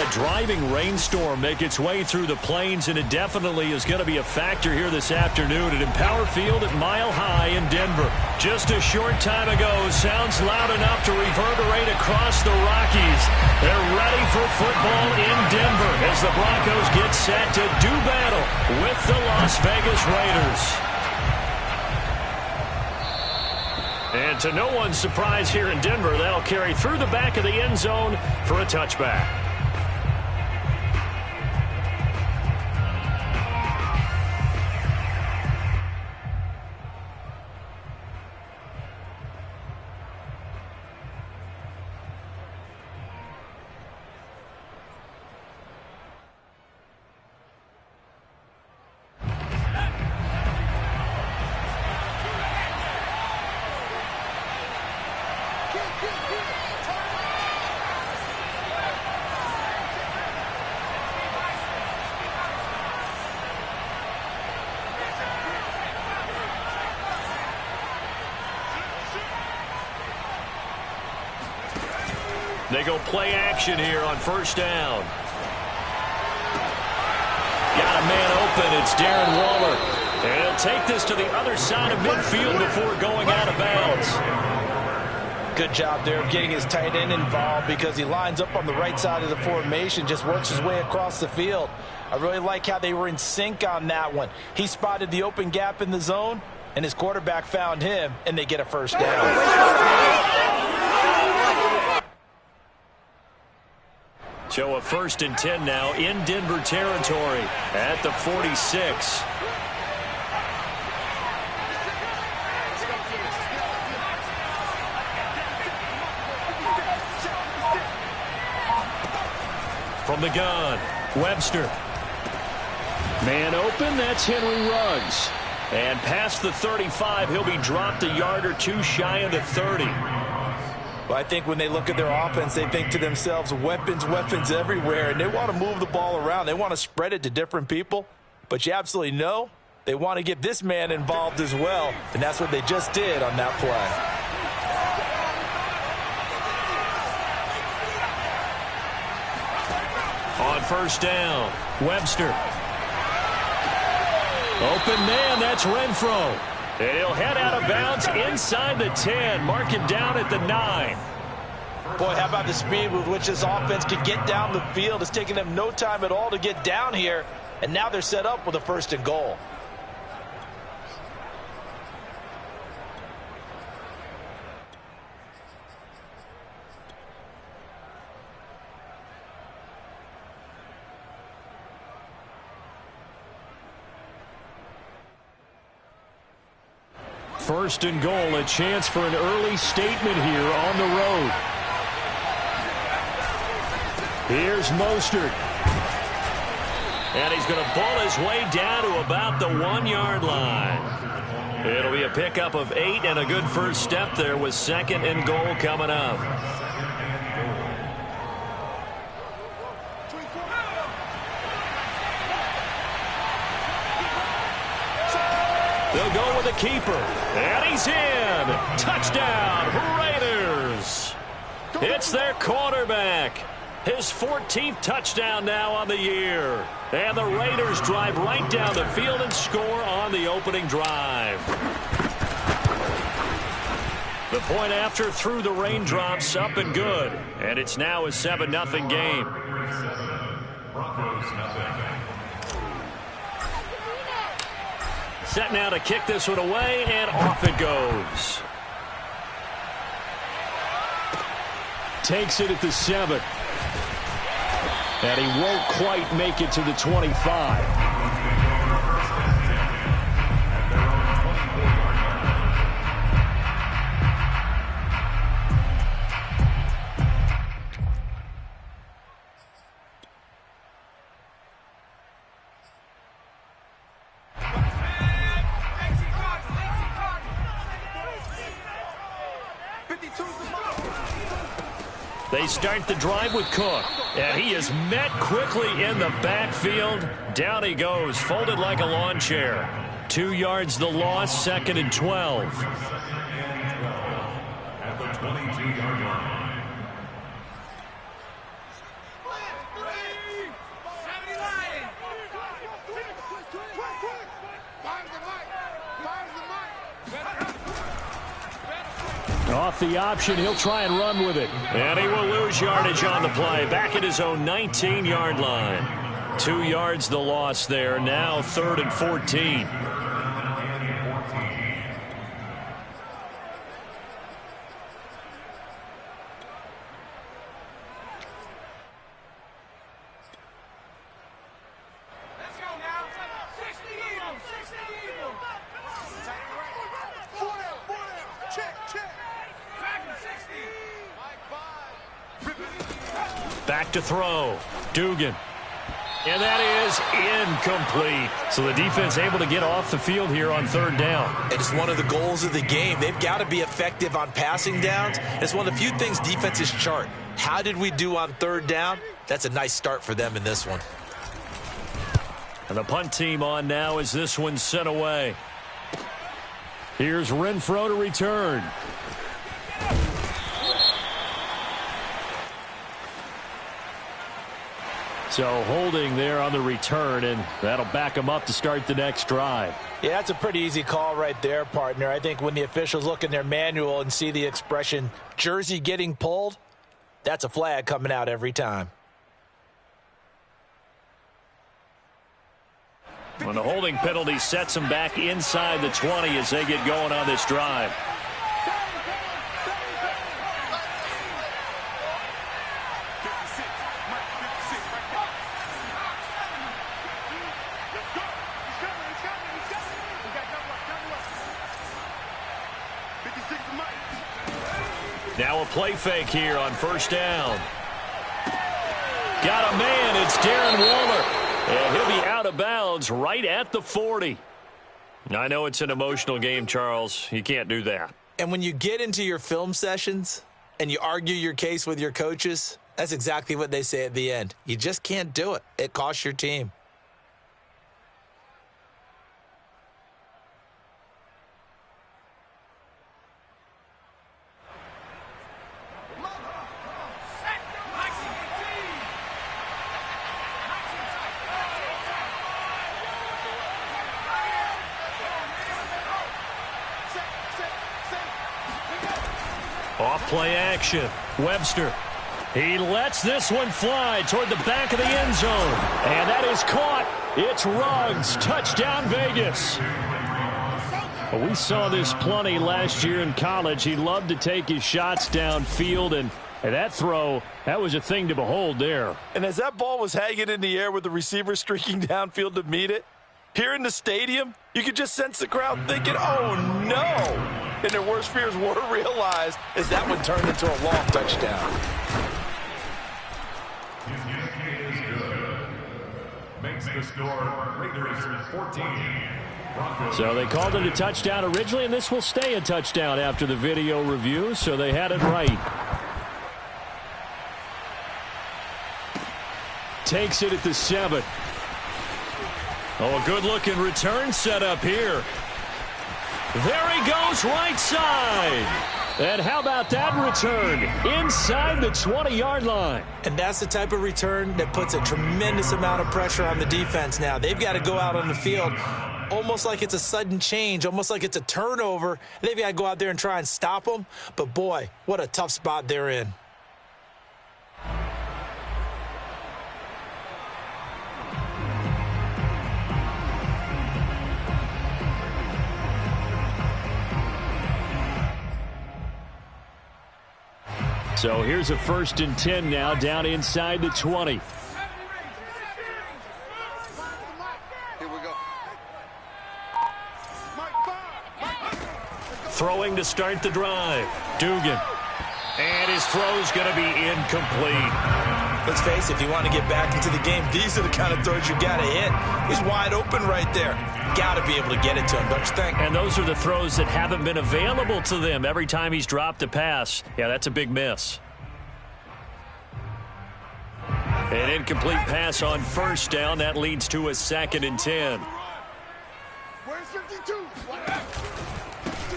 A driving rainstorm make its way through the plains, and it definitely is going to be a factor here this afternoon at Empower Field at Mile High in Denver. Just a short time ago, sounds loud enough to reverberate across the Rockies. They're ready for football in Denver as the Broncos get set to do battle with the Las Vegas Raiders. And to no one's surprise here in Denver, that'll carry through the back of the end zone for a touchback. They go play action here on first down. Got a man open. It's Darren Waller. And he'll take this to the other side of midfield before going out of bounds. Good job there of getting his tight end involved because he lines up on the right side of the formation, just works his way across the field. I really like how they were in sync on that one. He spotted the open gap in the zone, and his quarterback found him, and they get a first down. So a 1st and 10 now in Denver territory at the 46. From the gun, Webster. Man open, that's Henry Ruggs. And past the 35, he'll be dropped a yard or two shy of the 30. Well, I think when they look at their offense, they think to themselves, weapons, weapons everywhere, and they want to move the ball around. They want to spread it to different people, but you absolutely know they want to get this man involved as well, and that's what they just did on that play. On first down, Webster. Open man, that's Renfro. And he'll head out of bounds inside the 10. Mark him down at the 9. Boy, how about the speed with which this offense can get down the field? It's taking them no time at all to get down here. And now they're set up with a 1st and goal. First and goal, a chance for an early statement here on the road. Here's Mostert. And he's going to ball his way down to about the 1-yard line. It'll be a pickup of 8 and a good first step there with 2nd and goal coming up. They'll go with the keeper. And he's in. Touchdown, Raiders. It's their quarterback. His 14th touchdown now on the year. And the Raiders drive right down the field and score on the opening drive. The point after through the raindrops, up and good. And it's now a 7-0 game. Broncos nothing. Set now to kick this one away, and off it goes. Takes it at the 7. And he won't quite make it to the 25. They start the drive with Cook, and he is met quickly in the backfield. Down he goes, folded like a lawn chair. 2 yards the loss, 2nd and 12. At the 22-yard line. Off the option, he'll try and run with it. And he will lose yardage on the play. Back at his own 19-yard line. 2 yards the loss there. Now 3rd and 14. Back to throw. Dugan. And that is incomplete. So the defense able to get off the field here on 3rd down. It is one of the goals of the game. They've got to be effective on passing downs. It's one of the few things defenses chart. How did we do on 3rd down? That's a nice start for them in this one. And the punt team on now as this one's sent away. Here's Renfro to return. So holding there on the return, and that'll back them up to start the next drive. Yeah, that's a pretty easy call right there, partner. I think when the officials look in their manual and see the expression jersey getting pulled, that's a flag coming out every time. When the holding penalty sets them back inside the 20 as they get going on this drive. Now a play fake here on 1st down. Got a man. It's Darren Waller. And he'll be out of bounds right at the 40. I know it's an emotional game, Charles. You can't do that. And when you get into your film sessions and you argue your case with your coaches, that's exactly what they say at the end. You just can't do it. It costs your team. Off-play action. Webster. He lets this one fly toward the back of the end zone. And that is caught. It's Ruggs. Touchdown, Vegas. We saw this plenty last year in college. He loved to take his shots downfield, and that throw, that was a thing to behold there. And as that ball was hanging in the air with the receiver streaking downfield to meet it, here in the stadium, you could just sense the crowd thinking, oh, no. And their worst fears were realized as that one turned into a long touchdown. Makes the score Raiders 14. Broncos. So they called it a touchdown originally, and this will stay a touchdown after the video review, so they had it right. Takes it at the 7. Oh, a good-looking return set up here. There he goes, right side. And how about that return? Inside the 20-yard line. And that's the type of return that puts a tremendous amount of pressure on the defense now. They've got to go out on the field almost like it's a sudden change, almost like it's a turnover. They've got to go out there and try and stop them. But, boy, what a tough spot they're in. So here's a 1st and 10 now, down inside the 20. Here we go. Throwing to start the drive. Dugan. And his throw's going to be incomplete. Let's face it, if you want to get back into the game, these are the kind of throws you got to hit. He's wide open right there. Got to be able to get it to him, don't you think? And those are the throws that haven't been available to them every time he's dropped a pass. Yeah, that's a big miss. An incomplete pass on 1st down. That leads to a 2nd and 10. Where's 52?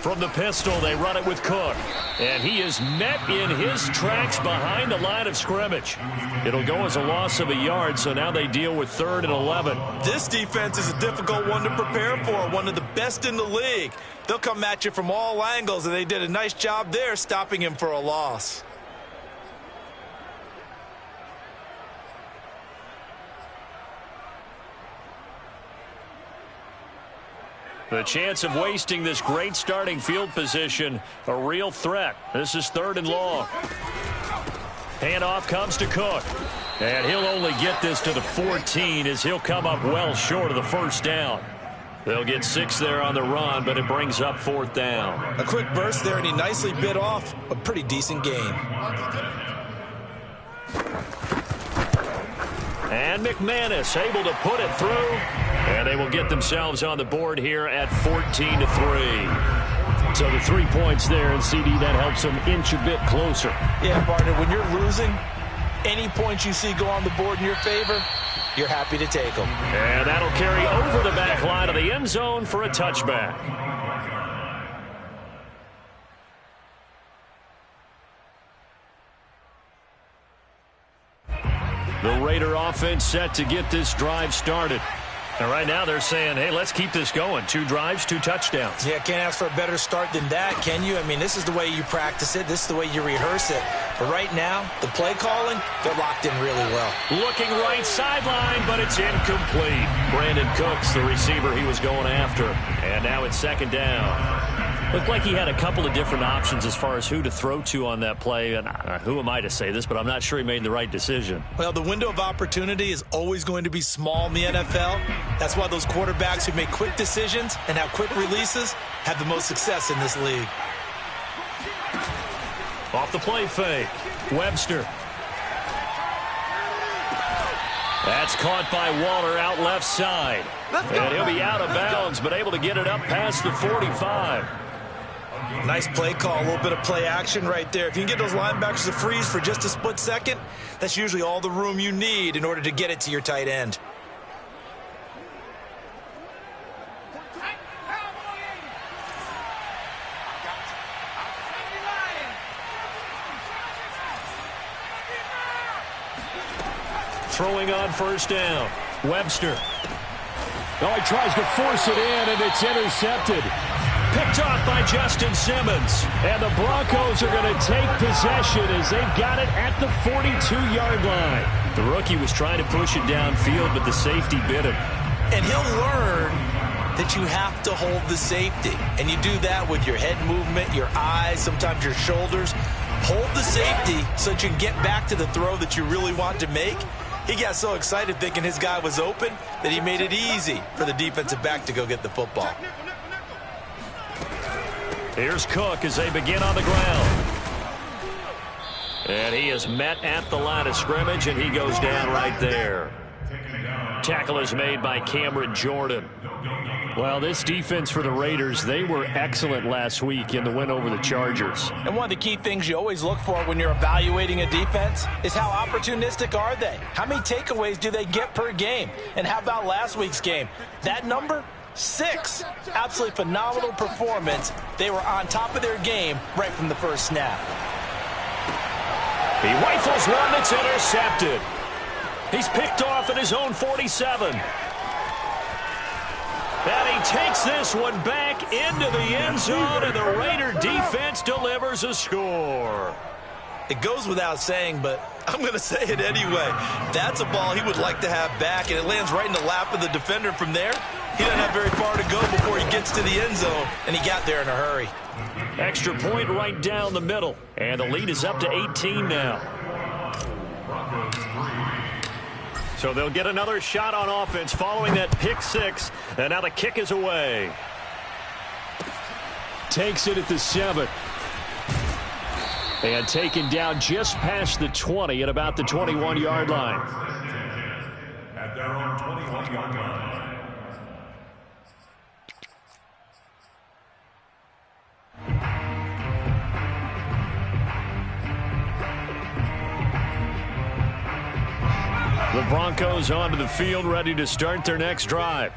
From the pistol, they run it with Cook. And he is met in his tracks behind the line of scrimmage. It'll go as a loss of a yard, so now they deal with 3rd and 11. This defense is a difficult one to prepare for, one of the best in the league. They'll come at you from all angles, and they did a nice job there stopping him for a loss. The chance of wasting this great starting field position, a real threat. This is 3rd and long. Handoff comes to Cook. And he'll only get this to the 14 as he'll come up well short of the first down. They'll get 6 there on the run, but it brings up 4th down. A quick burst there, and he nicely bit off a pretty decent gain. And McManus able to put it through. And they will get themselves on the board here at 14-3. So the 3 points there, and CD, that helps them inch a bit closer. Yeah, partner, when you're losing, any points you see go on the board in your favor, you're happy to take them. And that'll carry over the back line of the end zone for a touchback. The Raider offense set to get this drive started. And right now they're saying, hey, let's keep this going. 2 drives, 2 touchdowns. Yeah, can't ask for a better start than that, can you? I mean, this is the way you practice it. This is the way you rehearse it. But right now, the play calling, they're locked in really well. Looking right sideline, but it's incomplete. Brandon Cooks, the receiver he was going after. And now it's 2nd down. Looked like he had a couple of different options as far as who to throw to on that play. And who am I to say this, but I'm not sure he made the right decision. Well, the window of opportunity is always going to be small in the NFL. That's why those quarterbacks who make quick decisions and have quick releases have the most success in this league. Off the play fake. Webster. That's caught by Waller out left side. And he'll be out of bounds, but able to get it up past the 45. Nice play call, a little bit of play action right there. If you can get those linebackers to freeze for just a split second, that's usually all the room you need in order to get it to your tight end. Throwing on 1st down. Webster. Oh, he tries to force it in, and it's intercepted. Picked off by Justin Simmons. And the Broncos are going to take possession as they've got it at the 42-yard line. The rookie was trying to push it downfield, but the safety bit him. And he'll learn that you have to hold the safety. And you do that with your head movement, your eyes, sometimes your shoulders. Hold the safety so that you can get back to the throw that you really want to make. He got so excited thinking his guy was open that he made it easy for the defensive back to go get the football. Here's Cook as they begin on the ground. And he is met at the line of scrimmage, and he goes down right there. Tackle is made by Cameron Jordan. Well, this defense for the Raiders, they were excellent last week in the win over the Chargers. And one of the key things you always look for when you're evaluating a defense is how opportunistic are they? How many takeaways do they get per game? And how about last week's game? That number? 6. Absolutely phenomenal performance. They were on top of their game right from the first snap. He rifles one that's intercepted. He's picked off at his own 47. And he takes this one back into the end zone, and the Raider defense delivers a score. It goes without saying, but I'm going to say it anyway. That's a ball he would like to have back, and it lands right in the lap of the defender from there. He doesn't have very far to go before he gets to the end zone, and he got there in a hurry. Extra point right down the middle, and the lead is up to 18 now. So they'll get another shot on offense following that pick 6, and now the kick is away. Takes it at the 7. And taken down just past the 20 at about the 21-yard line. At their own 21-yard line. The Broncos onto the field, ready to start their next drive.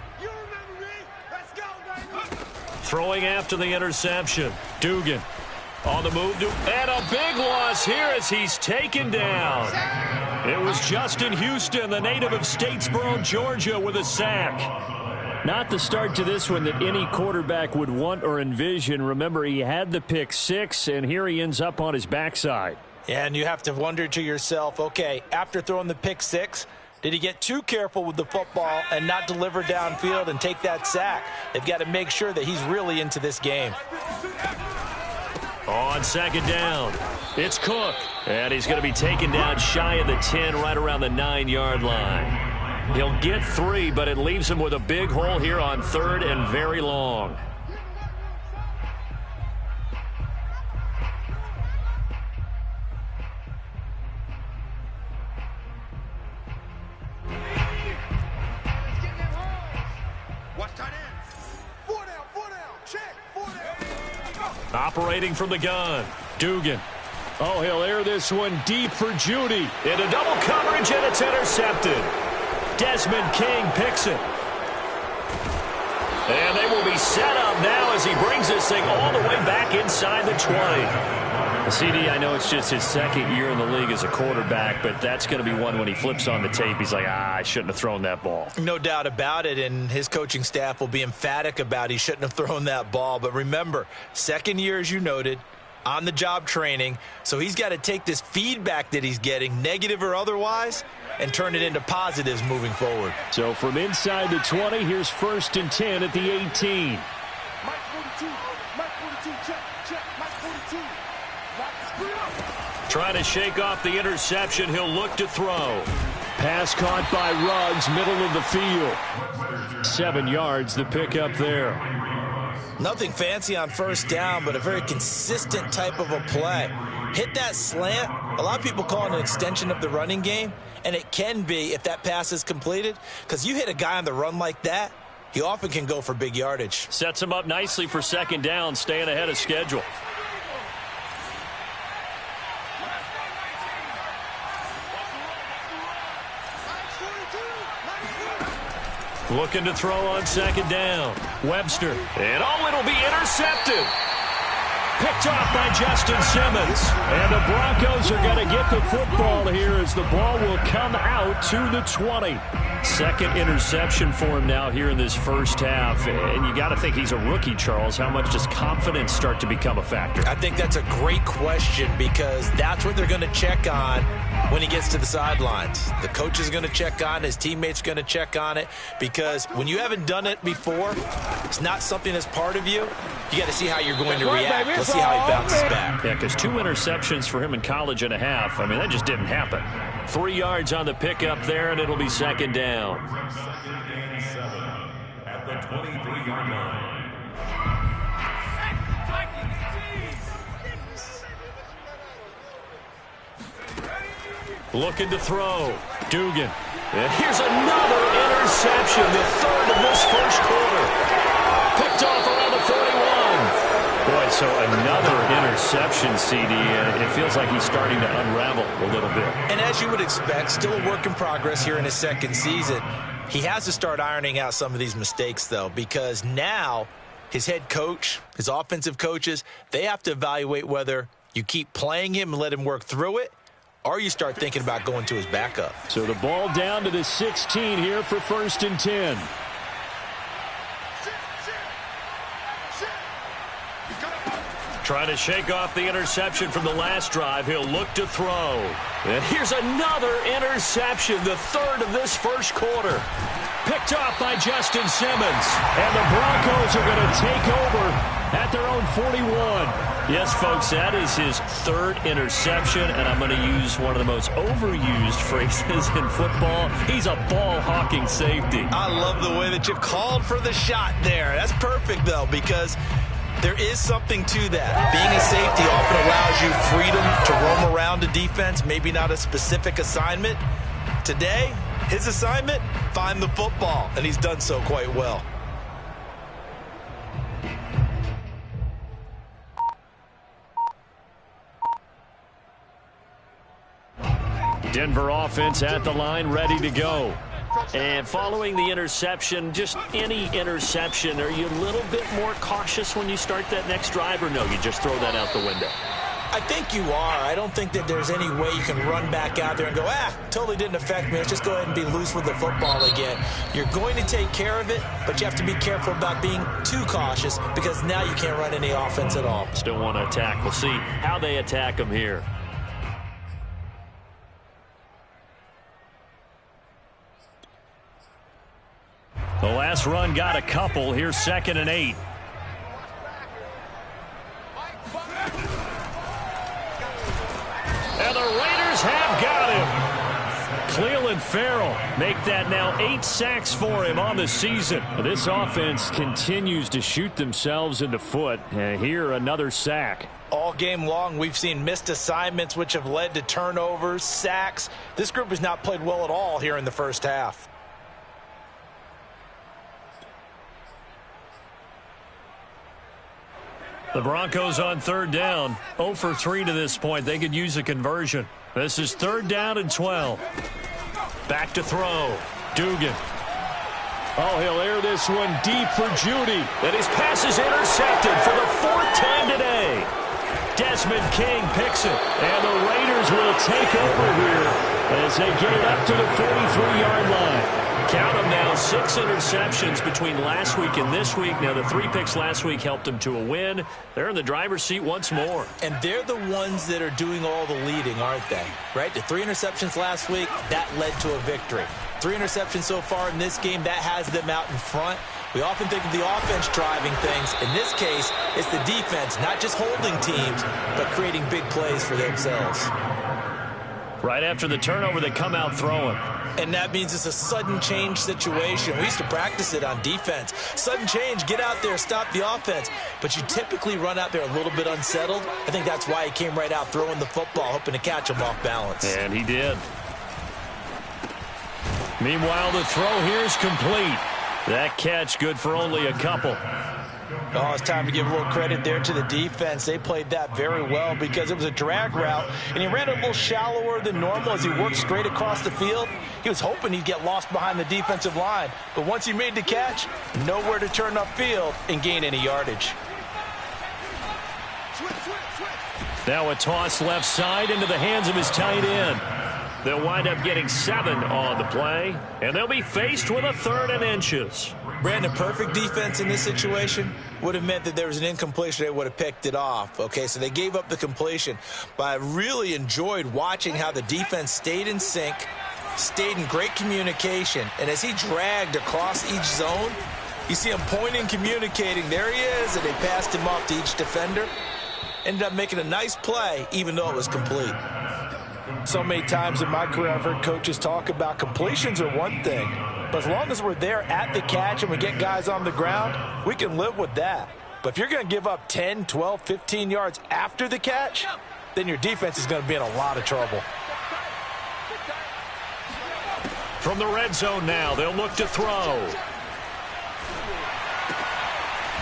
Throwing after the interception. Dugan on the move. And a big loss here as he's taken down. It was Justin Houston, the native of Statesboro, Georgia, with a sack. Not the start to this one that any quarterback would want or envision. Remember, he had the pick six, and here he ends up on his backside. And you have to wonder to yourself, okay, after throwing the pick six, did he get too careful with the football and not deliver downfield and take that sack? They've got to make sure that he's really into this game. On second down, it's Cook. And he's going to be taken down shy of the 10, right around the 9-yard line. He'll get 3, but it leaves him with a big hole here on third and very long. Operating from the gun, Dugan. Oh, he'll air this one deep for Judy. Into double coverage, and it's intercepted. Desmond King picks it. And they will be set up now as he brings this thing all the way back inside the 20. CD, I know it's just his second year in the league as a quarterback, but that's going to be one when he flips on the tape. He's like, I shouldn't have thrown that ball. No doubt about it, and his coaching staff will be emphatic about he shouldn't have thrown that ball. But remember, second year, as you noted, on-the-job training, so he's got to take this feedback that he's getting, negative or otherwise, and turn it into positives moving forward. So from inside the 20, here's 1st and 10 at the 18. Mike 42, check, Mike 42. Trying to shake off the interception. He'll look to throw. Pass caught by Ruggs, middle of the field. 7 yards, the pickup there. Nothing fancy on first down, but a very consistent type of a play. Hit that slant. A lot of people call it an extension of the running game, and it can be if that pass is completed, because you hit a guy on the run like that, he often can go for big yardage. Sets him up nicely for second down, staying ahead of schedule. Looking to throw on second down. Webster. And it'll be intercepted. Picked off by Justin Simmons. And the Broncos are going to get the football here as the ball will come out to the 20. Second interception for him now here in this first half. And you got to think he's a rookie, Charles. How much does confidence start to become a factor? I think that's a great question because that's what they're going to check on when he gets to the sidelines. The coach is going to check on it. His teammates are going to check on it because when you haven't done it before, it's not something that's part of you. You got to see how you're going to react. Let's see how he bounces back. Yeah, because 2 interceptions for him in college and a half. I mean, that just didn't happen. 3 yards on the pickup there, and it'll be second down. Second and 7 at the 23-yard line. Looking to throw. Dugan. And here's another interception, the third of this first quarter. Picked off around the 41. Boy, so another interception, CD, and it feels like he's starting to unravel a little bit. And as you would expect, still a work in progress here in his second season. He has to start ironing out some of these mistakes, though, because now his head coach, his offensive coaches, they have to evaluate whether you keep playing him and let him work through it, or you start thinking about going to his backup. So the ball down to the 16 here for 1st and 10. Trying to shake off the interception from the last drive. He'll look to throw. And here's another interception, the third of this first quarter. Picked off by Justin Simmons. And the Broncos are going to take over at their own 41. Yes, folks, that is his third interception, and I'm going to use one of the most overused phrases in football. He's a ball-hawking safety. I love the way that you called for the shot there. That's perfect, though, because there is something to that. Being a safety often allows you freedom to roam around a defense, maybe not a specific assignment. Today, his assignment, find the football, and he's done so quite well. Denver offense at the line, ready to go. And following the interception, just any interception, are you a little bit more cautious when you start that next drive, or no, you just throw that out the window? I think you are. I don't think that there's any way you can run back out there and go, totally didn't affect me. Let's just go ahead and be loose with the football again. You're going to take care of it, but you have to be careful about being too cautious because now you can't run any offense at all. Still want to attack. We'll see how they attack them here. The last run got a couple. Here's 2nd and 8. And the Raiders have got him. Cleveland Farrell make that now 8 sacks for him on the season. This offense continues to shoot themselves in the foot. And here, another sack. All game long, we've seen missed assignments, which have led to turnovers, sacks. This group has not played well at all here in the first half. The Broncos on 3rd down. 0 for 3 to this point. They could use a conversion. This is 3rd down and 12. Back to throw. Dugan. Oh, he'll air this one deep for Judy. And his pass is intercepted for the 4th time today. Desmond King picks it. And the Raiders will take over here as they get it up to the 43-yard line. Count them now, 6 interceptions between last week and this week. Now, the 3 picks last week helped them to a win. They're in the driver's seat once more. And they're the ones that are doing all the leading, aren't they? Right? The 3 interceptions last week, that led to a victory. 3 interceptions so far in this game, that has them out in front. We often think of the offense driving things. In this case, it's the defense, not just holding teams, but creating big plays for themselves. Right after the turnover, they come out throwing. And that means it's a sudden change situation. We used to practice it on defense. Sudden change, get out there, stop the offense. But you typically run out there a little bit unsettled. I think that's why he came right out throwing the football, hoping to catch him off balance. And he did. Meanwhile, the throw here is complete. That catch good for only a couple. Oh, it's time to give a little credit there to the defense. They played that very well because it was a drag route, and he ran a little shallower than normal as he worked straight across the field. He was hoping he'd get lost behind the defensive line, but once he made the catch, nowhere to turn upfield and gain any yardage. Now a toss left side into the hands of his tight end. They'll wind up getting 7 on the play, and they'll be faced with a 3rd and inches. Brandon, perfect defense in this situation would have meant that there was an incompletion. They would have picked it off. Okay, so they gave up the completion. But I really enjoyed watching how the defense stayed in sync, stayed in great communication. And as he dragged across each zone, you see him pointing, communicating. There he is, and they passed him off to each defender. Ended up making a nice play, even though it was complete. So many times in my career, I've heard coaches talk about completions are one thing. But as long as we're there at the catch and we get guys on the ground, we can live with that. But if you're going to give up 10, 12, 15 yards after the catch, then your defense is going to be in a lot of trouble. From the red zone now, they'll look to throw.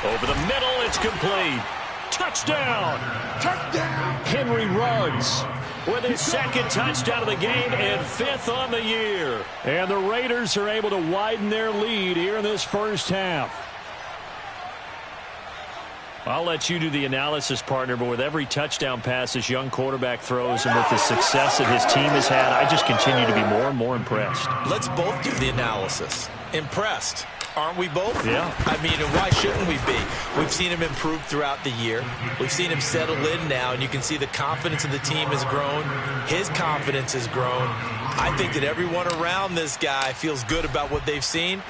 Over the middle, it's complete. Touchdown! Touchdown! Henry Ruggs with his 2nd touchdown of the game and 5th on the year. And the Raiders are able to widen their lead here in this first half. I'll let you do the analysis, partner, but with every touchdown pass this young quarterback throws and with the success that his team has had, I just continue to be more and more impressed. Let's both do the analysis. Impressed. Aren't we both? Yeah. I mean, and why shouldn't we be? We've seen him improve throughout the year. We've seen him settle in now, and you can see the confidence of the team has grown. His confidence has grown. I think that everyone around this guy feels good about what they've seen,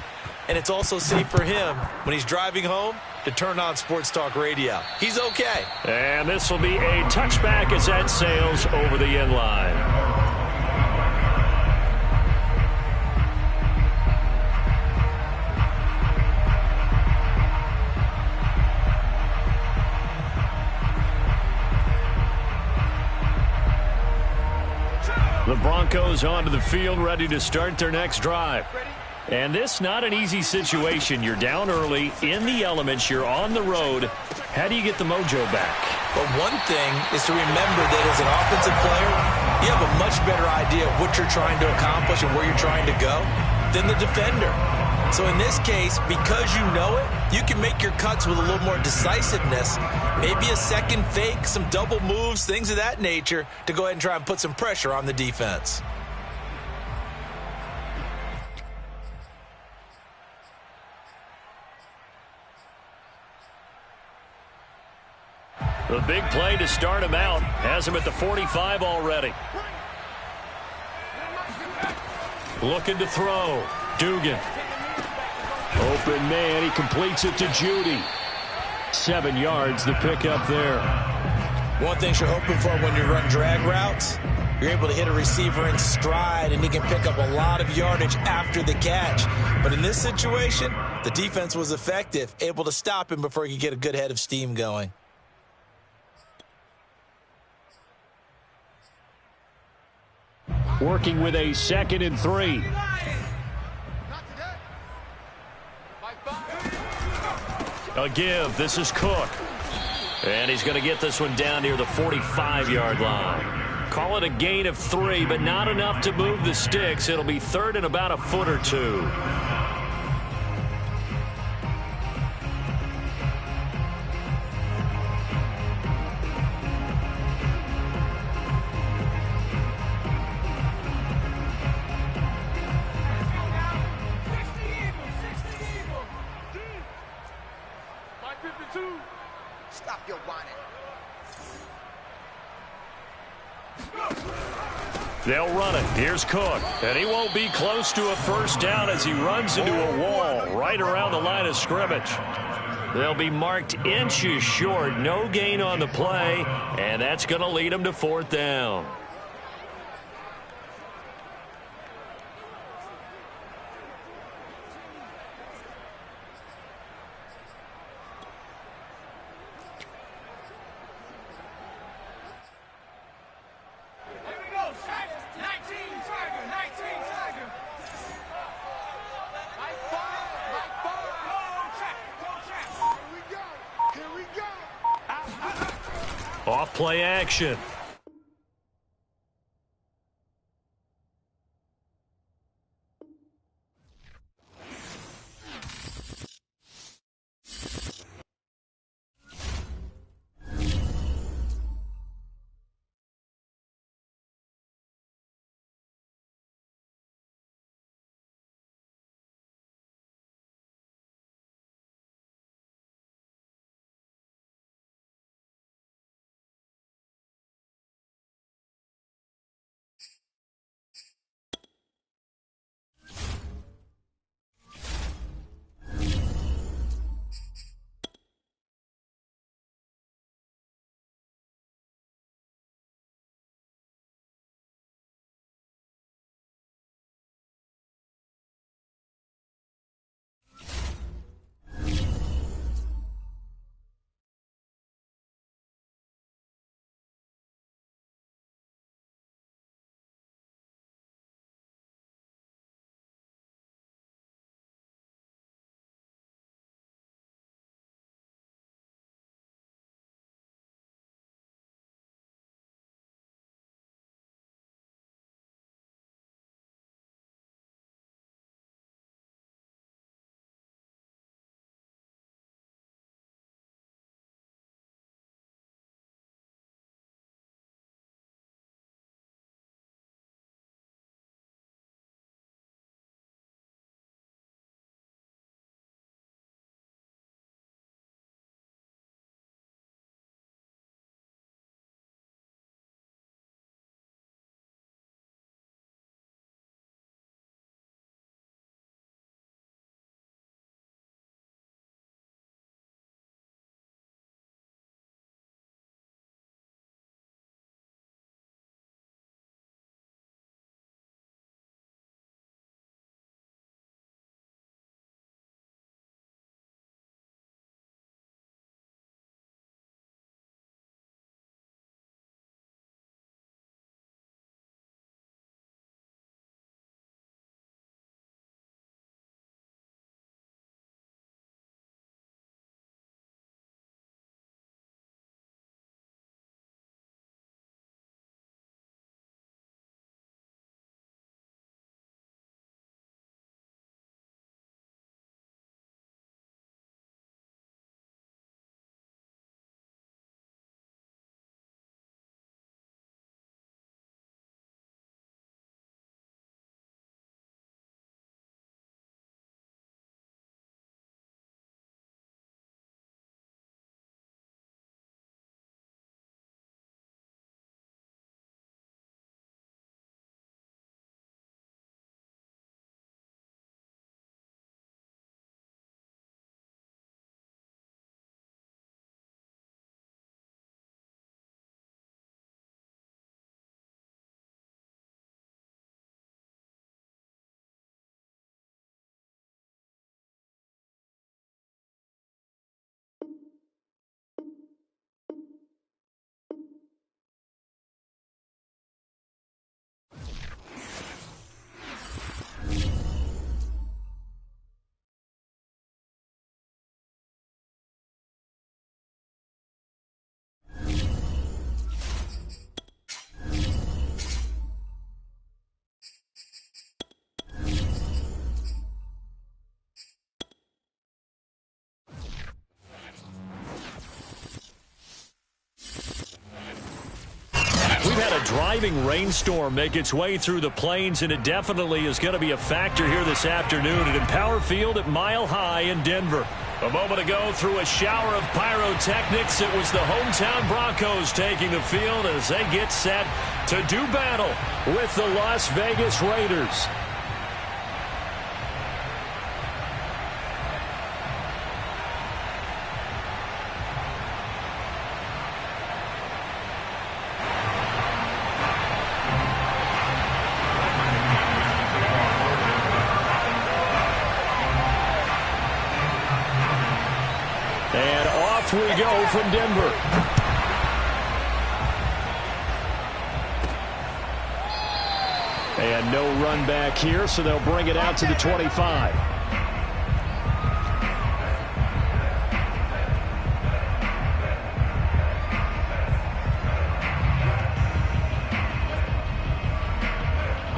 and it's also safe for him when he's driving home to turn on Sports Talk Radio. He's okay. And this will be a touchback as that sails over the end line. The Broncos onto the field, ready to start their next drive. And this not an easy situation. You're down early, in the elements, you're on the road. How do you get the mojo back? But one thing is to remember that as an offensive player, you have a much better idea of what you're trying to accomplish and where you're trying to go. than the defender. So in this case, because you know it, you can make your cuts with a little more decisiveness. Maybe a second fake, some double moves, things of that nature to go ahead and try and put some pressure on the defense. The big play to start him out has him at the 45 already. Looking to throw. Dugan. Open man. He completes it to Judy. 7 yards the pickup there. One thing you're hoping for when you run drag routes, you're able to hit a receiver in stride, and he can pick up a lot of yardage after the catch. But in this situation, the defense was effective, able to stop him before he could get a good head of steam going. Working with a 2nd and 3. A give. This is Cook. And he's going to get this one down near the 45-yard line. Call it a gain of 3, but not enough to move the sticks. It'll be 3rd and about a foot or 2. Stop your whining. They'll run it. Here's Cook. And he won't be close to a first down as he runs into a wall right around the line of scrimmage. They'll be marked inches short. No gain on the play. And that's going to lead them to 4th down. Off play action. A driving rainstorm make its way through the plains, and it definitely is going to be a factor here this afternoon at Empower Field at Mile High in Denver. A moment ago, through a shower of pyrotechnics, it was the hometown Broncos taking the field as they get set to do battle with the Las Vegas Raiders. And off we go from Denver. And no run back here, so they'll bring it out to the 25.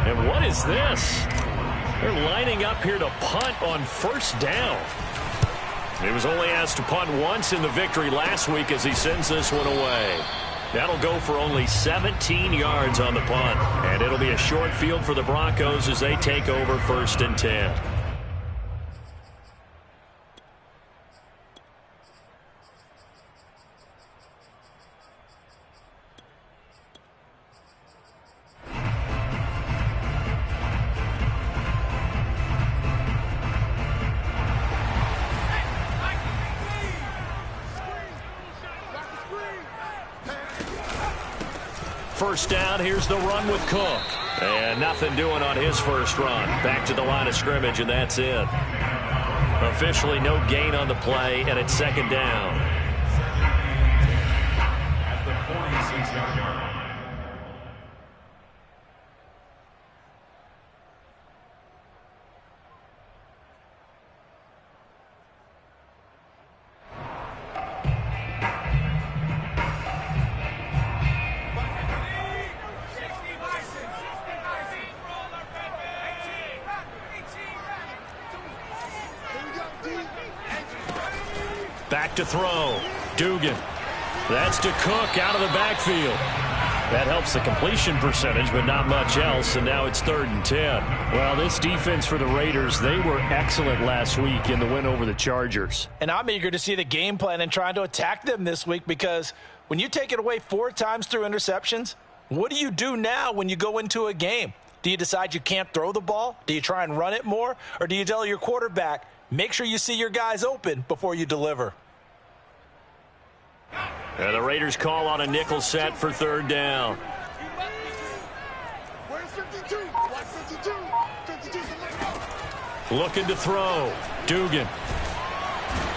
And what is this? They're lining up here to punt on first down. He was only asked to punt once in the victory last week as he sends this one away. That'll go for only 17 yards on the punt. And it'll be a short field for the Broncos as they take over 1st and 10. First down, here's the run with Cook. And nothing doing on his first run. Back to the line of scrimmage, and that's it. Officially no gain on the play, and it's 2nd down. At the 46-yard line. Back to throw. Dugan. That's to Cook out of the backfield. That helps the completion percentage, but not much else, and now it's 3rd and 10. Well, this defense for the Raiders, they were excellent last week in the win over the Chargers. And I'm eager to see the game plan and trying to attack them this week, because when you take it away 4 times through interceptions, what do you do now when you go into a game? Do you decide you can't throw the ball? Do you try and run it more? Or do you tell your quarterback, make sure you see your guys open before you deliver? And the Raiders call on a nickel set for 3rd down. Looking to throw. Dugan.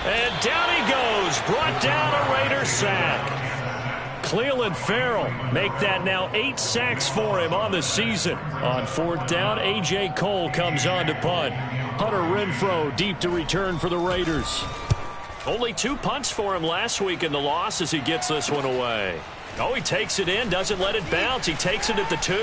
And down he goes. Brought down a Raider sack. Cleveland Farrell make that now 8 sacks for him on the season. On 4th down, A.J. Cole comes on to punt. Hunter Renfrow deep to return for the Raiders. Only 2 punts for him last week in the loss as he gets this one away. Oh, he takes it in, doesn't let it bounce. He takes it at the 2.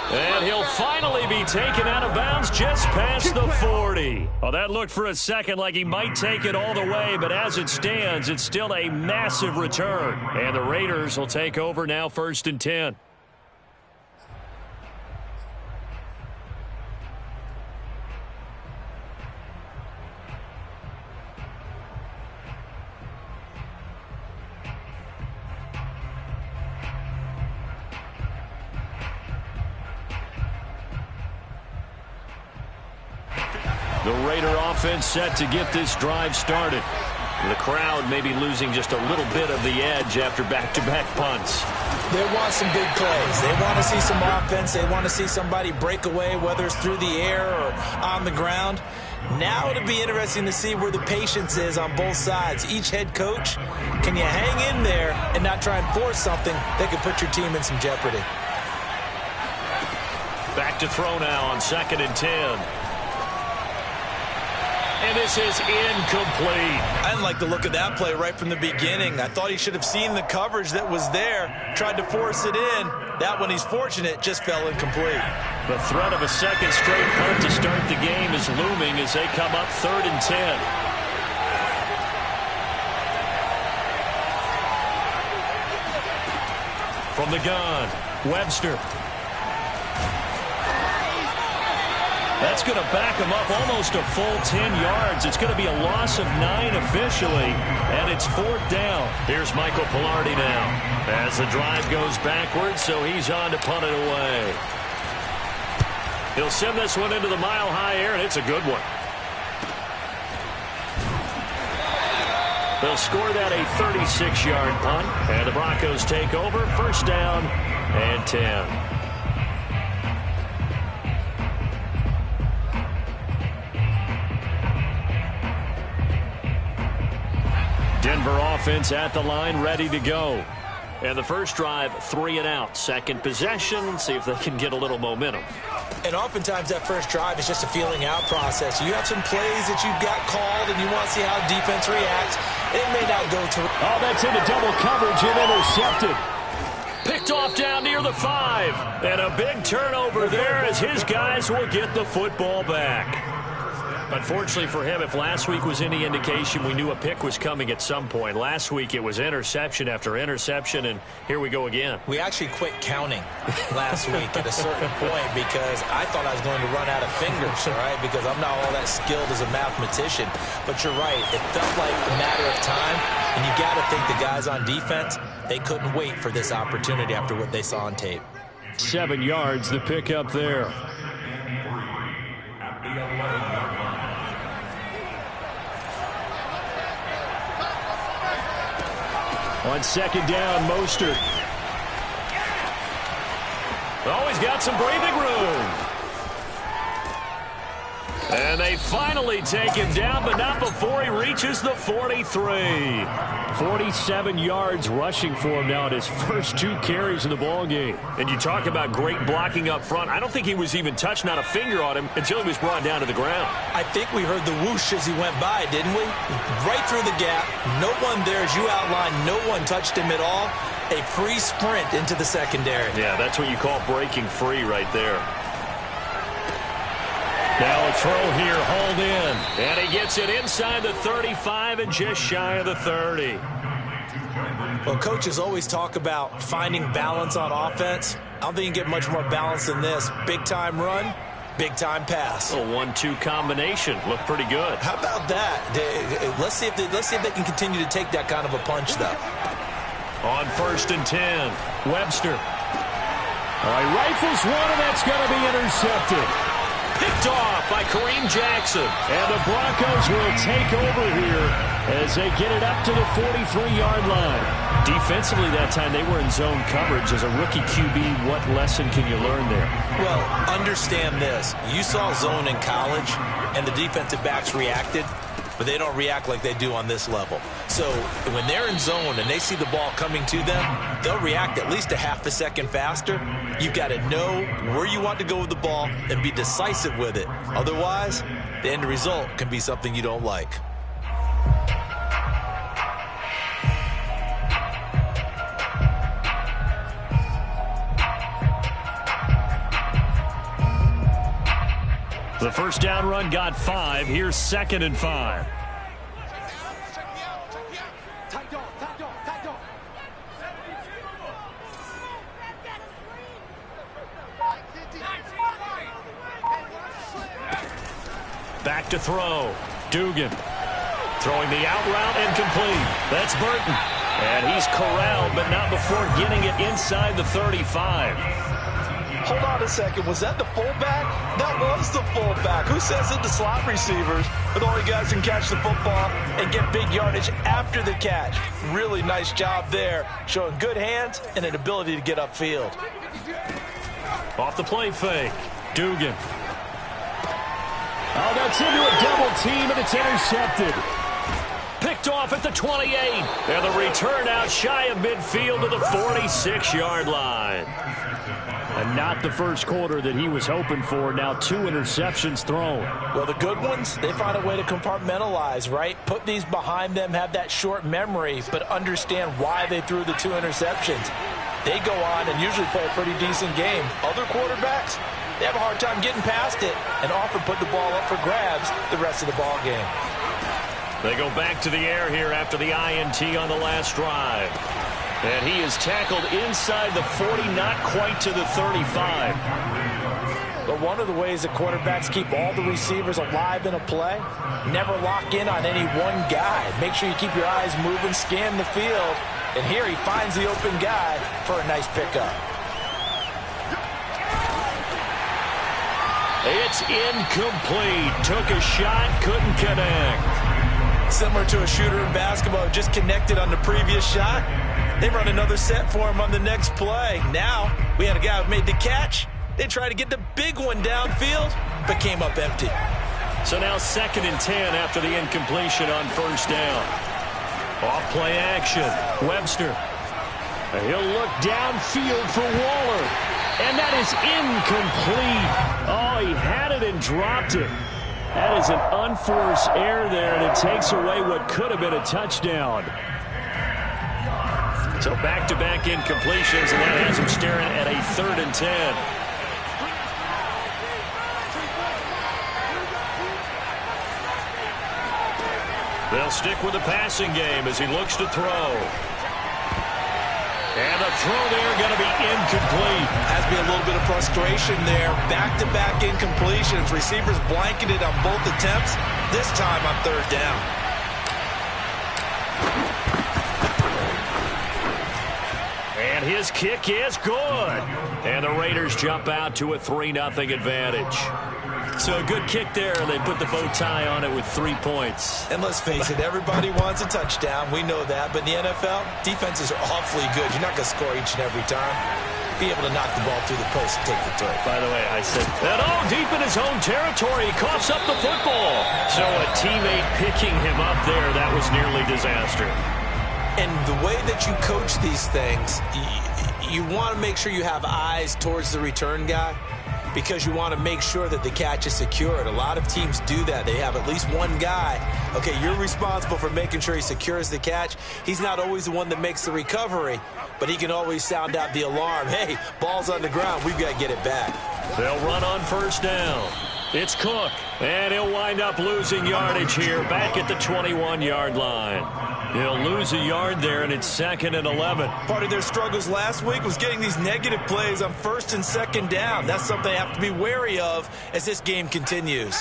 And he'll finally be taken out of bounds just past the 40. Oh, that looked for a second like he might take it all the way, but as it stands, it's still a massive return. And the Raiders will take over now 1st and 10. The Raider offense set to get this drive started. The crowd may be losing just a little bit of the edge after back-to-back punts. They want some big plays. They want to see some offense. They want to see somebody break away, whether it's through the air or on the ground. Now it'll be interesting to see where the patience is on both sides. Each head coach, can you hang in there and not try and force something that could put your team in some jeopardy? Back to throw now on 2nd and 10. And this is incomplete. I didn't like the look of that play right from the beginning. I thought he should have seen the coverage that was there, tried to force it in. That one, he's fortunate, just fell incomplete. The threat of a second straight punt to start the game is looming as they come up 3rd and 10. From the gun, Webster. That's going to back him up almost a full 10 yards. It's going to be a loss of 9 officially, and it's 4th down. Here's Michael Pilardi now as the drive goes backwards, so he's on to punt it away. He'll send this one into the mile-high air, and it's a good one. They'll score that a 36-yard punt, and the Broncos take over. 1st down and 10. Denver offense at the line, ready to go. And the first drive, 3 and out. Second possession, see if they can get a little momentum. And oftentimes that first drive is just a feeling out process. You have some plays that you've got called and you want to see how defense reacts. It may not go to... Oh, that's into double coverage and intercepted. Picked off down near the 5. And a big turnover there as his guys will get the football back. Unfortunately for him, if last week was any indication, we knew a pick was coming at some point. Last week it was interception after interception, and here we go again. We actually quit counting last week at a certain point because I thought I was going to run out of fingers, all right, because I'm not all that skilled as a mathematician. But you're right. It felt like a matter of time, and you got to think the guys on defense, they couldn't wait for this opportunity after what they saw on tape. 7 yards, the pickup there. On 2nd down, Mostert. Oh, he's got some breathing room. And they finally take him down, but not before he reaches the 43. 47 yards rushing for him now in his first 2 carries in the ballgame. And you talk about great blocking up front. I don't think he was even touched, not a finger on him, until he was brought down to the ground. I think we heard the whoosh as he went by, didn't we? Right through the gap. No one there, as you outlined, no one touched him at all. A free sprint into the secondary. Yeah, that's what you call breaking free right there. Now a throw here, hauled in. And he gets it inside the 35 and just shy of the 30. Well, coaches always talk about finding balance on offense. I don't think you can get much more balance than this. Big-time run, big-time pass. A 1-2 combination. Looked pretty good. How about that? Let's see if they can continue to take that kind of a punch, though. On 1st and 10, Webster. All right, rifles one, and that's going to be intercepted. Picked off by Kareem Jackson. And the Broncos will take over here as they get it up to the 43-yard line. Defensively that time, they were in zone coverage. As a rookie QB, what lesson can you learn there? Well, understand this. You saw zone in college, and the defensive backs reacted, but they don't react like they do on this level. So when they're in zone and they see the ball coming to them, they'll react at least a half a second faster. You've got to know where you want to go with the ball and be decisive with it. Otherwise, the end result can be something you don't like. The first down run got 5. Here's 2nd and 5. Back to throw. Dugan throwing the out route and complete. That's Burton. And he's corralled, but not before getting it inside the 35. Hold on a second. Was that the fullback? That was the fullback. Who says that the slot receivers are the only guys who can catch the football and get big yardage after the catch? Really nice job there, showing good hands and an ability to get upfield. Off the play fake. Dugan. Oh, that's into a double team, and it's intercepted. Picked off at the 28. And the return out shy of midfield to the 46-yard line. And not the first quarter that he was hoping for. Now 2 interceptions thrown. Well, the good ones, they find a way to compartmentalize, right? Put these behind them, have that short memory, but understand why they threw the 2 interceptions. They go on and usually play a pretty decent game. Other quarterbacks, they have a hard time getting past it and often put the ball up for grabs the rest of the ball game. They go back to the air here after the INT on the last drive. And he is tackled inside the 40, not quite to the 35. But one of the ways that quarterbacks keep all the receivers alive in a play, never lock in on any one guy. Make sure you keep your eyes moving, scan the field. And here he finds the open guy for a nice pickup. It's incomplete. Took a shot, couldn't connect. Similar to a shooter in basketball, just connected on the previous shot. They run another set for him on the next play. Now, we had a guy who made the catch. They tried to get the big one downfield, but came up empty. So now 2nd and 10 after the incompletion on first down. Off play action. Webster. He'll look downfield for Waller. And that is incomplete. Oh, he had it and dropped it. That is an unforced error there, and it takes away what could have been a touchdown. So back-to-back incompletions, and that has him staring at a 3rd and 10. They'll stick with the passing game as he looks to throw. And the throw there going to be incomplete. Has to be a little bit of frustration there. Back-to-back incompletions. Receivers blanketed on both attempts. This time on 3rd down. And his kick is good. And the Raiders jump out to a 3-0 advantage. So a good kick there, and they put the bow tie on it with 3 points. And let's face it, everybody wants a touchdown. We know that. But in the NFL, defenses are awfully good. You're not going to score each and every time. Be able to knock the ball through the post and take the throw. By the way, I said that deep in his own territory. He coughs up the football. So a teammate picking him up there, that was nearly disaster. And the way that you coach these things, you want to make sure you have eyes towards the return guy, because you want to make sure that the catch is secured. A lot of teams do that. They have at least one guy. Okay, you're responsible for making sure he secures the catch. He's not always the one that makes the recovery, but he can always sound out the alarm. Hey, ball's on the ground. We've got to get it back. They'll run on first down. It's Cook, and he'll wind up losing yardage here back at the 21-yard line. He'll lose a yard there, and it's 2nd and 11. Part of their struggles last week was getting these negative plays on 1st and 2nd down. That's something they have to be wary of as this game continues.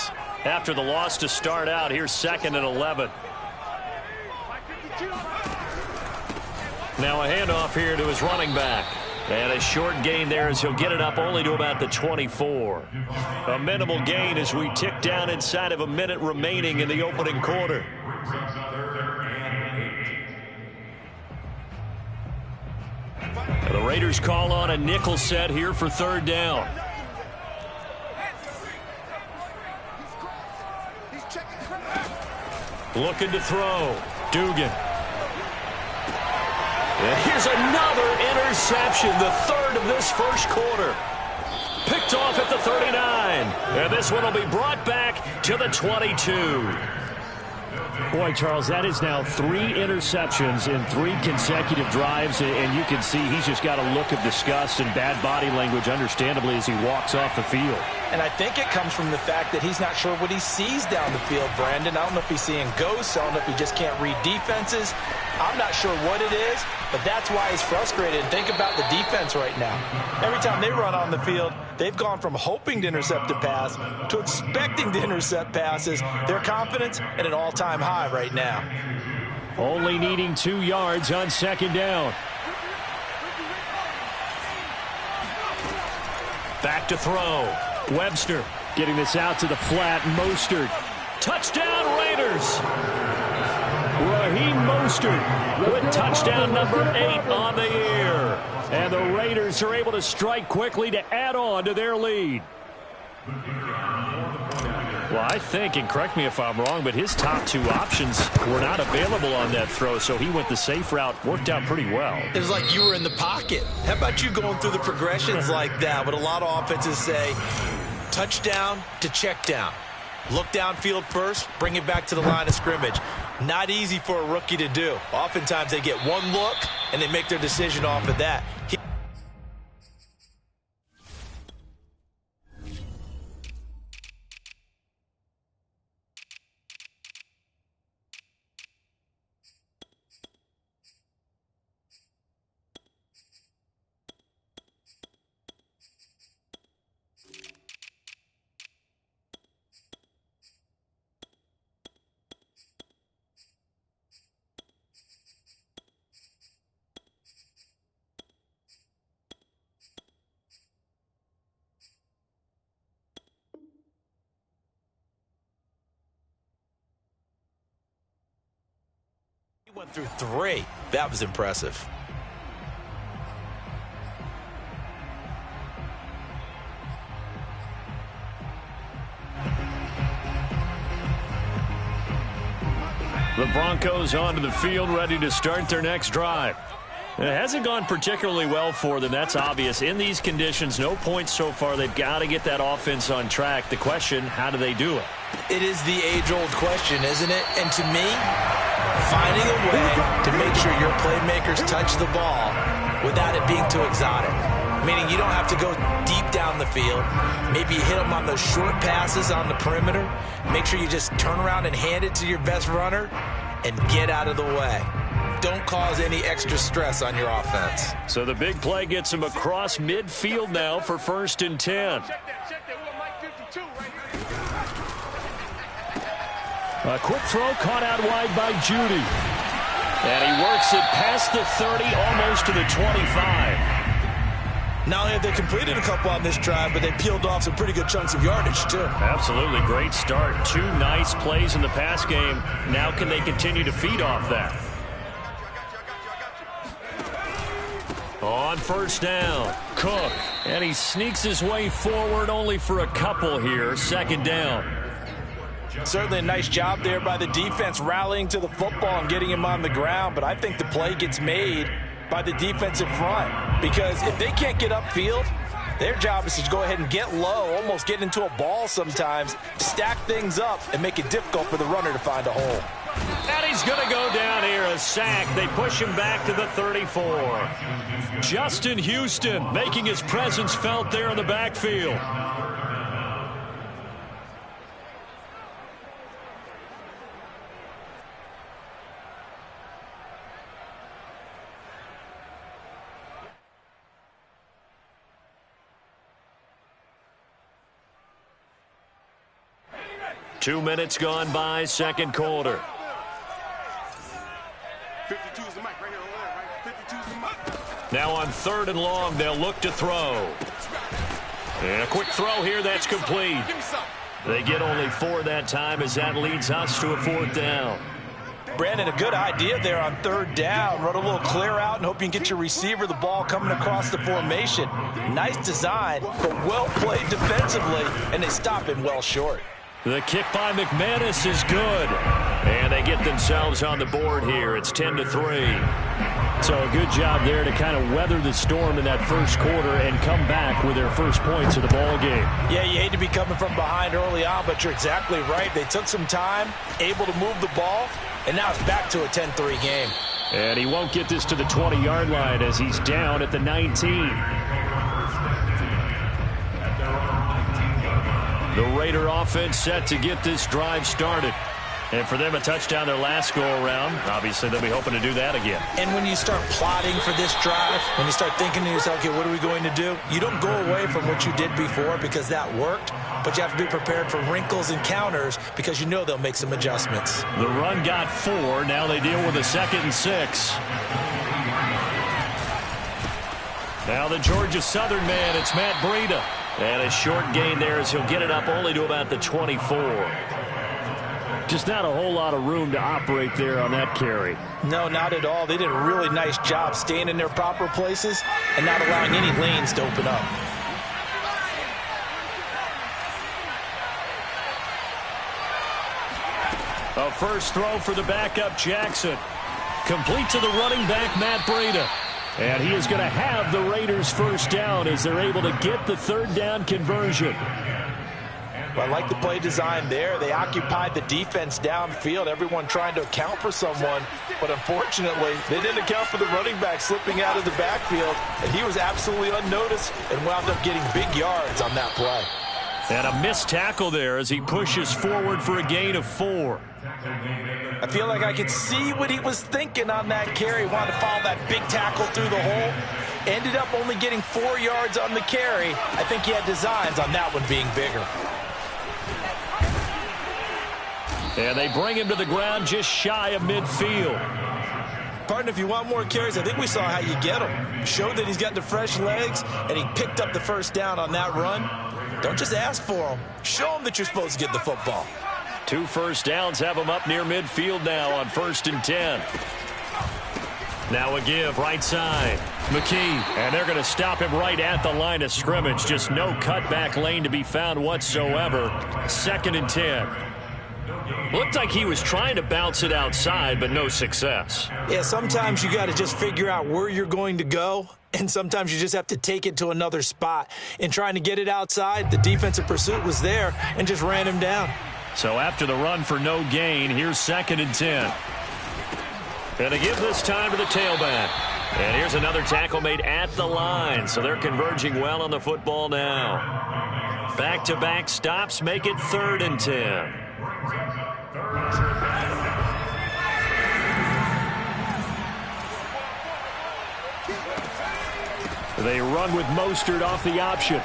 After the loss to start out, here's 2nd and 11. Now a handoff here to his running back. And a short gain there as he'll get it up only to about the 24. A minimal gain as we tick down inside of a minute remaining in the opening quarter. The Raiders call on a nickel set here for 3rd down. Looking to throw. Dugan. And here's another interception, the 3rd of this first quarter. Picked off at the 39. And this one will be brought back to the 22. Boy, Charles, that is now 3 interceptions in 3 consecutive drives, and you can see he's just got a look of disgust and bad body language, understandably, as he walks off the field. And I think it comes from the fact that he's not sure what he sees down the field, Brandon. I don't know if he's seeing ghosts. I don't know if he just can't read defenses. I'm not sure what it is, but that's why he's frustrated. And think about the defense right now. Every time they run on the field, they've gone from hoping to intercept a pass to expecting to intercept passes. Their confidence at an all-time high right now. Only needing 2 yards on 2nd down. Back to throw. Webster getting this out to the flat. Mostert. Touchdown Raiders. Raheem Mostert with touchdown number 8 on the year. And the Raiders are able to strike quickly to add on to their lead. Well, I think, and correct me if I'm wrong, but his top 2 options were not available on that throw, so he went the safe route. Worked out pretty well. It was like you were in the pocket. How about you going through the progressions like that? What a lot of offenses say, touchdown to check down. Look downfield first, bring it back to the line of scrimmage. Not easy for a rookie to do. Oftentimes they get one look, and they make their decision off of that. Went through 3. That was impressive. The Broncos onto the field, ready to start their next drive. It hasn't gone particularly well for them. That's obvious. In these conditions, no points so far. They've got to get that offense on track. The question, how do they do it? It is the age-old question, isn't it? And to me, finding a way to make sure your playmakers touch the ball without it being too exotic. Meaning you don't have to go deep down the field. Maybe you hit them on those short passes on the perimeter. Make sure you just turn around and hand it to your best runner and get out of the way. Don't cause any extra stress on your offense. So the big play gets him across midfield now for 1st and 10. A quick throw caught out wide by Judy. And he works it past the 30, almost to the 25. Not only have they completed a couple on this drive, but they peeled off some pretty good chunks of yardage, too. Absolutely. Great start. 2 nice plays in the pass game. Now can they continue to feed off that? On 1st down, Cook. And he sneaks his way forward only for a couple here. 2nd down. Certainly a nice job there by the defense rallying to the football and getting him on the ground. But I think the play gets made by the defensive front, because if they can't get upfield, their job is to go ahead and get low, almost get into a ball sometimes, stack things up, and make it difficult for the runner to find a hole. And he's going to go down here, a sack. They push him back to the 34. Justin Houston making his presence felt there in the backfield. Two minutes gone by, 2nd quarter. 52's the mic right here. Right? 52's the mic. Now on 3rd and long, they'll look to throw. And a quick throw here, that's complete. They get only 4 that time as that leads us to a 4th down. Brandon, a good idea there on 3rd down. Run a little clear out and hope you can get your receiver the ball coming across the formation. Nice design, but well played defensively, and they stop him well short. The kick by McManus is good. And they get themselves on the board here. It's 10-3. So a good job there to kind of weather the storm in that 1st quarter and come back with their first points of the ball game. Yeah, you hate to be coming from behind early on, but you're exactly right. They took some time, able to move the ball, and now it's back to a 10-3 game. And he won't get this to the 20-yard line as he's down at the 19. The Raider offense set to get this drive started. And for them, a touchdown their last go-around. Obviously, they'll be hoping to do that again. And when you start plotting for this drive, when you start thinking to yourself, okay, what are we going to do? You don't go away from what you did before because that worked, but you have to be prepared for wrinkles and counters because you know they'll make some adjustments. The run got 4. Now they deal with a 2nd and 6. Now the Georgia Southern man, it's Matt Breida. And a short gain there as he'll get it up only to about the 24. Just not a whole lot of room to operate there on that carry. No, not at all. They did a really nice job staying in their proper places and not allowing any lanes to open up. A first throw for the backup Jackson. Complete to the running back Matt Breida. And he is going to have the Raiders' first down as they're able to get the 3rd down conversion. Well, I like the play design there. They occupied the defense downfield, everyone trying to account for someone. But unfortunately, they didn't account for the running back slipping out of the backfield. And he was absolutely unnoticed and wound up getting big yards on that play. And a missed tackle there as he pushes forward for a gain of 4. I feel like I could see what he was thinking on that carry. He wanted to follow that big tackle through the hole. Ended up only getting 4 yards on the carry. I think he had designs on that one being bigger. And they bring him to the ground just shy of midfield. Partner, if you want more carries, I think we saw how you get him. Showed that he's got the fresh legs, and he picked up the first down on that run. Don't just ask for him. Show him that you're supposed to get the football. 2 first downs have him up near midfield now on 1st and 10. Now a give, right side. McKee, and they're going to stop him right at the line of scrimmage. Just no cutback lane to be found whatsoever. 2nd and 10. Looked like he was trying to bounce it outside, but no success. Yeah, sometimes you got to just figure out where you're going to go, and sometimes you just have to take it to another spot. In trying to get it outside, the defensive pursuit was there and just ran him down. So after the run for no gain, here's 2nd and 10. And to give this time to the tailback. And here's another tackle made at the line. So they're converging well on the football now. Back-to-back stops make it 3rd and 10. They run with Mostert off the option.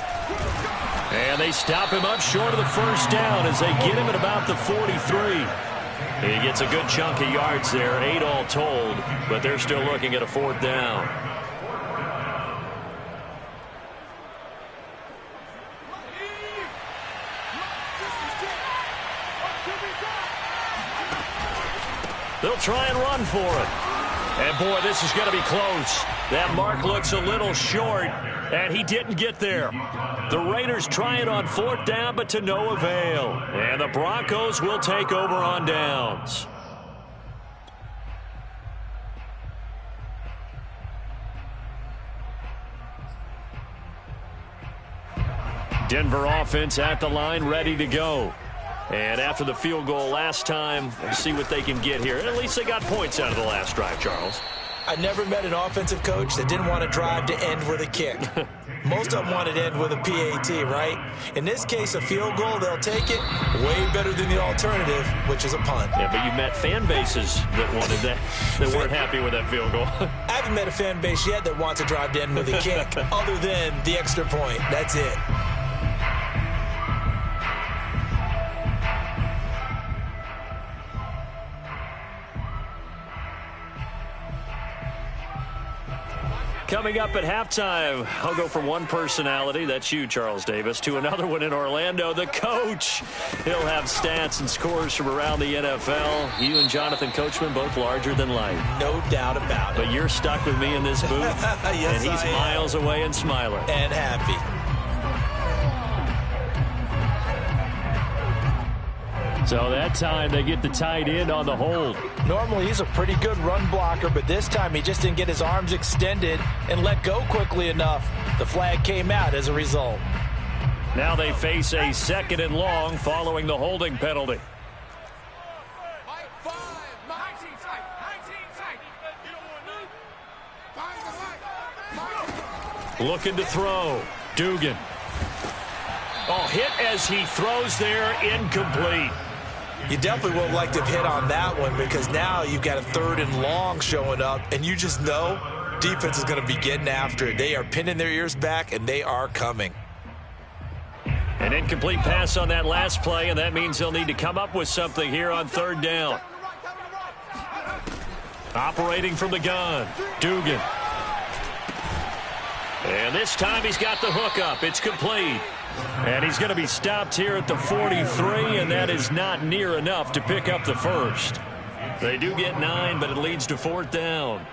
And they stop him up short of the first down as they get him at about the 43. He gets a good chunk of yards there, 8 all told, but they're still looking at a 4th down. They'll try and run for it. And, boy, this is going to be close. That mark looks a little short, and he didn't get there. The Raiders try it on 4th down, but to no avail. And the Broncos will take over on downs. Denver offense at the line, ready to go. And after the field goal last time, we'll see what they can get here. At least they got points out of the last drive, Charles. I never met an offensive coach that didn't want to drive to end with a kick. Most of them wanted to end with a PAT, right? In this case, a field goal, they'll take it. Way better than the alternative, which is a punt. Yeah, but you met fan bases that wanted that, that weren't happy with that field goal. I haven't met a fan base yet that wants to drive to end with a kick, other than the extra point. That's it. Coming up at halftime, I'll go from one personality, that's you, Charles Davis, to another one in Orlando, the coach. He'll have stats and scores from around the NFL. You and Jonathan Coachman, both larger than life. No doubt about it. But you're stuck with me in this booth, yes, and he's miles away and smiling. And happy. So that time they get the tight end on the hold. Normally he's a pretty good run blocker, but this time he just didn't get his arms extended and let go quickly enough. The flag came out as a result. Now they face a 2nd and long following the holding penalty. Looking to throw. Dugan. Oh, hit as he throws there, incomplete. You definitely would have liked to have hit on that one, because now you've got a 3rd and long showing up, and you just know defense is going to be getting after it. They are pinning their ears back, and they are coming. An incomplete pass on that last play, and that means they'll need to come up with something here on 3rd down. Operating from the gun, Dugan. And this time he's got the hook up. It's complete. And he's going to be stopped here at the 43, and that is not near enough to pick up the first. They do get 9, but it leads to 4th down.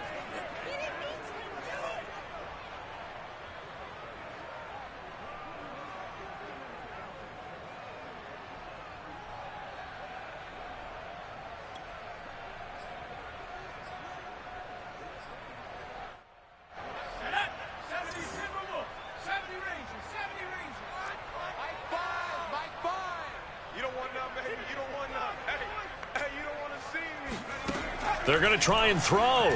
They're going to try and throw.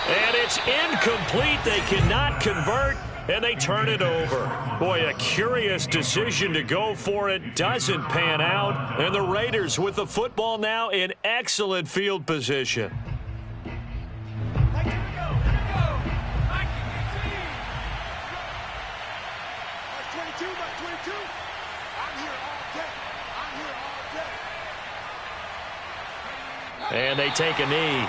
And it's incomplete. They cannot convert, and they turn it over. Boy, a curious decision to go for it. Doesn't pan out. And the Raiders with the football now in excellent field position. And they take a knee.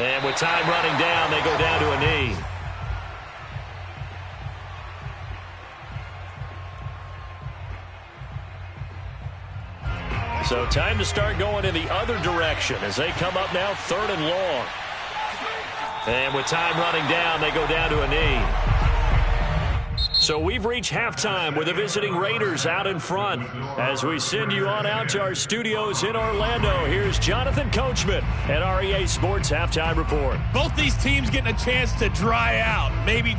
And with time running down, they go down to a knee. So time to start going in the other direction as they come up now 3rd and long. And with time running down, they go down to a knee. So we've reached halftime with the visiting Raiders out in front. As we send you on out to our studios in Orlando, here's Jonathan Coachman at REA Sports Halftime Report. Both these teams getting a chance to dry out. Maybe